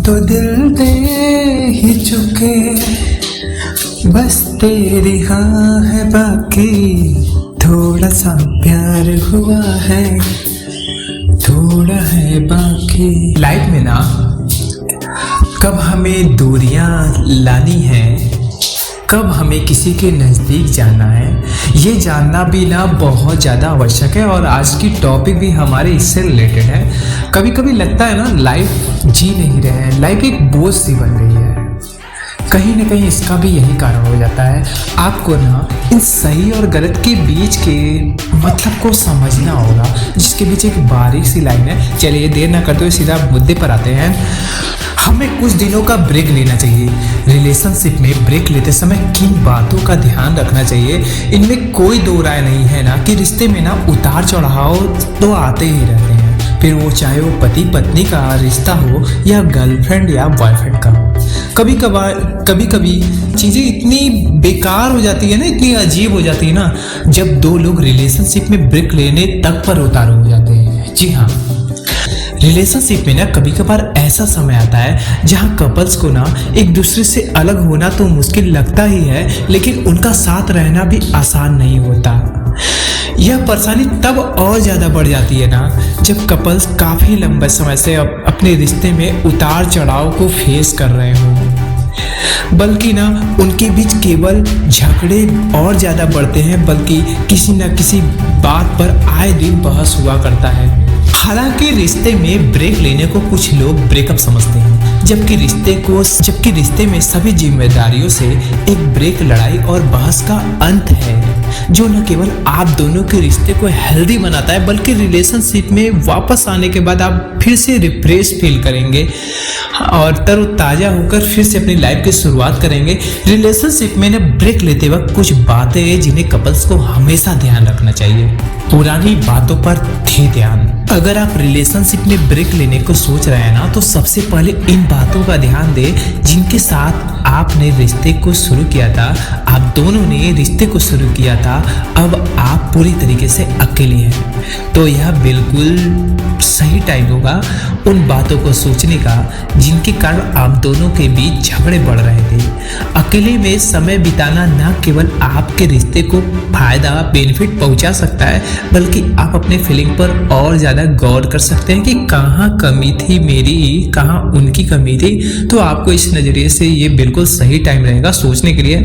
तो दिल दे ही चुके, बस तेरी हाँ है बाकी। थोड़ा सा प्यार हुआ है, थोड़ा है बाकी। लाइफ में ना कब हमें दूरियां लानी है, कब हमें किसी के नज़दीक जाना है, ये जानना भी ना बहुत ज़्यादा आवश्यक है। और आज की टॉपिक भी हमारे इससे रिलेटेड है। कभी कभी लगता है ना लाइफ जी नहीं रहे हैं, लाइफ एक बोझ सी बन गई है। कहीं ना कहीं इसका भी यही कारण हो जाता है। आपको ना इन सही और गलत के बीच के मतलब को समझना होगा, जिसके बीच एक बारीक सी लाइन है। चलिए देर ना करते हुए सीधा मुद्दे पर आते हैं। हमें कुछ दिनों का ब्रेक लेना चाहिए। रिलेशनशिप में ब्रेक लेते समय किन बातों का ध्यान रखना चाहिए, इनमें कोई दो राय नहीं है ना कि रिश्ते में ना उतार चढ़ाव तो आते ही रहते हैं। फिर वो चाहे वो पति पत्नी का रिश्ता हो या गर्लफ्रेंड या बॉयफ्रेंड का हो। कभी कभी चीज़ें इतनी बेकार हो जाती है ना, इतनी अजीब हो जाती है ना, जब दो लोग रिलेशनशिप में ब्रेक लेने तक पर उतारू हो जाते हैं। जी हाँ, रिलेशनशिप में ना कभी कभार ऐसा समय आता है जहाँ कपल्स को ना एक दूसरे से अलग होना तो मुश्किल लगता ही है, लेकिन उनका साथ रहना भी आसान नहीं होता। यह परेशानी तब और ज़्यादा बढ़ जाती है ना जब कपल्स काफ़ी लंबे समय से अपने रिश्ते में उतार चढ़ाव को फेस कर रहे हों। बल्कि ना उनके बीच केवल झगड़े और ज़्यादा बढ़ते हैं, बल्कि किसी न किसी बात पर आए दिन बहस हुआ करता है। हालांकि रिश्ते में ब्रेक लेने को कुछ लोग ब्रेकअप समझते हैं, जबकि रिश्ते में सभी जिम्मेदारियों से एक ब्रेक लड़ाई और बहस का अंत है, जो न केवल आप दोनों के रिश्ते को हेल्दी बनाता है, बल्कि रिलेशनशिप में वापस आने के बाद आप फिर से रिफ्रेश फील करेंगे और तरोताज़ा होकर फिर से अपनी लाइफ की शुरुआत करेंगे। रिलेशनशिप में न ब्रेक लेते वक्त कुछ बातें हैं जिन्हें कपल्स को हमेशा ध्यान रखना चाहिए। पुरानी बातों पर दे ध्यान। अगर आप रिलेशनशिप में ब्रेक लेने को सोच रहे हैं ना, तो सबसे पहले इन बातों का ध्यान दें जिनके साथ आपने रिश्ते को शुरू किया था। आप दोनों ने रिश्ते को शुरू किया था, अब आप पूरी तरीके से अकेले हैं, तो यह बिल्कुल सही टाइम होगा उन बातों को सोचने का जिनके कारण आप दोनों के बीच झगड़े बढ़ रहे थे। अकेले में समय बिताना न केवल आपके रिश्ते को फायदा बेनिफिट पहुंचा सकता है, बल्कि आप अपने फीलिंग पर और ज़्यादा गौर कर सकते हैं कि कहाँ कमी थी मेरी, कहाँ उनकी कमी थी। तो आपको इस नज़रिए से ये बिल्कुल सही टाइम रहेगा सोचने के लिए।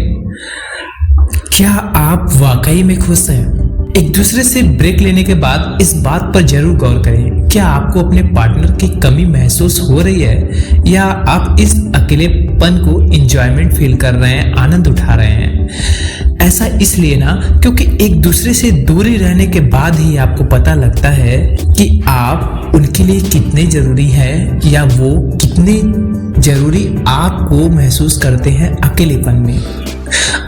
क्या आप वाकई में खुश हैं? एक दूसरे से ब्रेक लेने के बाद इस बात पर जरूर गौर करें, क्या आपको अपने पार्टनर की कमी महसूस हो रही है या आप इस अकेलेपन को एंजॉयमेंट फील कर रहे हैं, आनंद उठा रहे हैं। ऐसा इसलिए ना क्योंकि एक दूसरे से दूरी रहने के बाद ही आपको पता लगता है कि आप उनके लिए कितने जरूरी हैं या वो कितने जरूरी आपको महसूस करते हैं अकेलेपन में।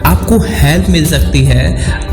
आपको हेल्प मिल सकती है,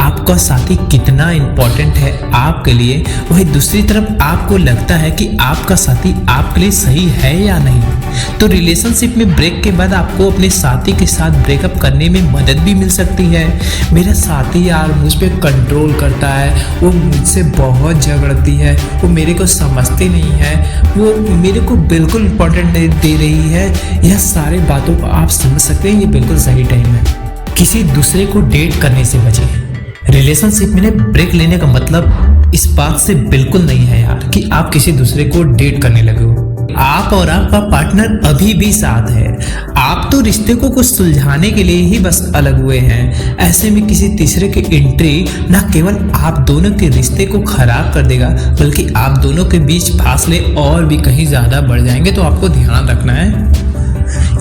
आपका साथी कितना इम्पोर्टेंट है आपके लिए, वही दूसरी तरफ आपको लगता है कि आपका साथी आपके लिए सही है या नहीं। तो रिलेशनशिप में ब्रेक के बाद आपको अपने साथी के साथ ब्रेकअप करने में मदद भी मिल सकती है। मेरा साथी यार मुझ पर कंट्रोल करता है, वो मुझसे बहुत झगड़ती है, वो मेरे को समझती नहीं है, वो मेरे को बिल्कुल इम्पोर्टेंट नहीं दे रही है। यह सारे बातों को आप समझ सकते हैं, ये बिल्कुल सही टाइम है। किसी दूसरे को डेट करने से बचें। रिलेशनशिप में ब्रेक लेने का मतलब इस बात से बिल्कुल नहीं है यार कि आप किसी दूसरे को डेट करने लगे हो। आप और आपका पार्टनर अभी भी साथ है, आप तो रिश्ते को कुछ सुलझाने के लिए ही बस अलग हुए हैं। ऐसे में किसी तीसरे की एंट्री न केवल आप दोनों के रिश्ते को खराब कर देगा, बल्कि आप दोनों के बीच फासले और भी कहीं ज़्यादा बढ़ जाएंगे। तो आपको ध्यान रखना है,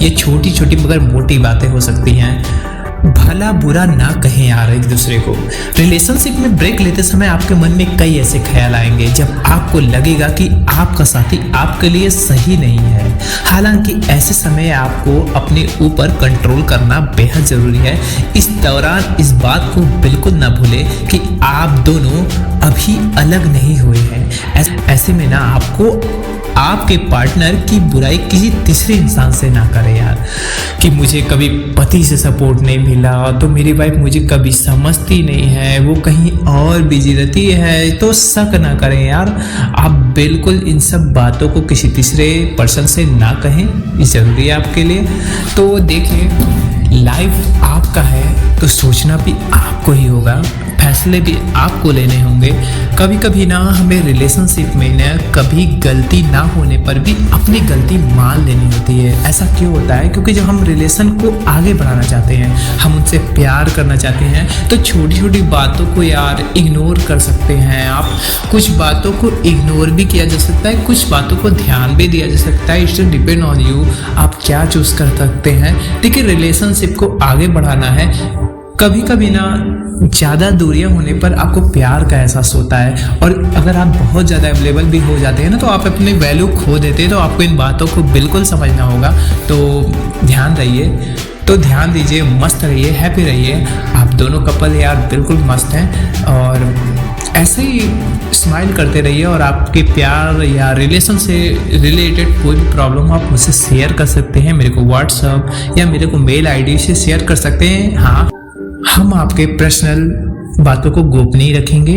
ये छोटी छोटी मगर मोटी बातें हो सकती हैं। भला बुरा ना कहें यार एक दूसरे को। रिलेशनशिप में ब्रेक लेते समय आपके मन में कई ऐसे ख्याल आएंगे जब आपको लगेगा कि आपका साथी आपके लिए सही नहीं है। हालांकि ऐसे समय आपको अपने ऊपर कंट्रोल करना बेहद जरूरी है। इस दौरान इस बात को बिल्कुल ना भूलें कि आप दोनों अभी अलग नहीं हुए हैं। ऐसे में ना आपको आपके पार्टनर की बुराई किसी तीसरे इंसान से ना करें यार। कि मुझे कभी पति से सपोर्ट नहीं मिला, तो मेरी वाइफ मुझे कभी समझती नहीं है, वो कहीं और बिजी रहती है, तो शक ना करें यार। आप बिल्कुल इन सब बातों को किसी तीसरे पर्सन से ना कहें, ये ज़रूरी है आपके लिए। तो देखिए, लाइफ आपका है तो सोचना भी आपको ही होगा, फैसले भी आपको लेने होंगे। कभी कभी ना हमें रिलेशनशिप में ना कभी गलती ना होने पर भी अपनी गलती मान लेनी होती है। ऐसा क्यों होता है? क्योंकि जब हम रिलेशन को आगे बढ़ाना चाहते हैं, हम उनसे प्यार करना चाहते हैं, तो छोटी छोटी बातों को यार इग्नोर कर सकते हैं आप। कुछ बातों को इग्नोर भी किया जा सकता है, कुछ बातों को ध्यान भी दिया जा सकता है। इट्स डिपेंड ऑन यू, आप क्या चूज़ कर सकते हैं। देखिए, रिलेशनशिप को आगे बढ़ाना है। कभी कभी ना ज़्यादा दूरियां होने पर आपको प्यार का एहसास होता है, और अगर आप बहुत ज़्यादा अवेलेबल भी हो जाते हैं ना, तो आप अपनी वैल्यू खो देते हैं। तो आपको इन बातों को बिल्कुल समझना होगा। तो ध्यान रहिए, तो ध्यान दीजिए, मस्त रहिए, हैप्पी रहिए। आप दोनों कपल यार बिल्कुल मस्त हैं, और ऐसे ही स्माइल करते रहिए। और आपके प्यार या रिलेशन से रिलेटेड कोई भी प्रॉब्लम आप मुझसे शेयर कर सकते हैं, मेरे को व्हाट्सअप या मेरे को मेल आईडी से शेयर कर सकते हैं। हाँ, हम आपके पर्सनल बातों को गोपनीय रखेंगे।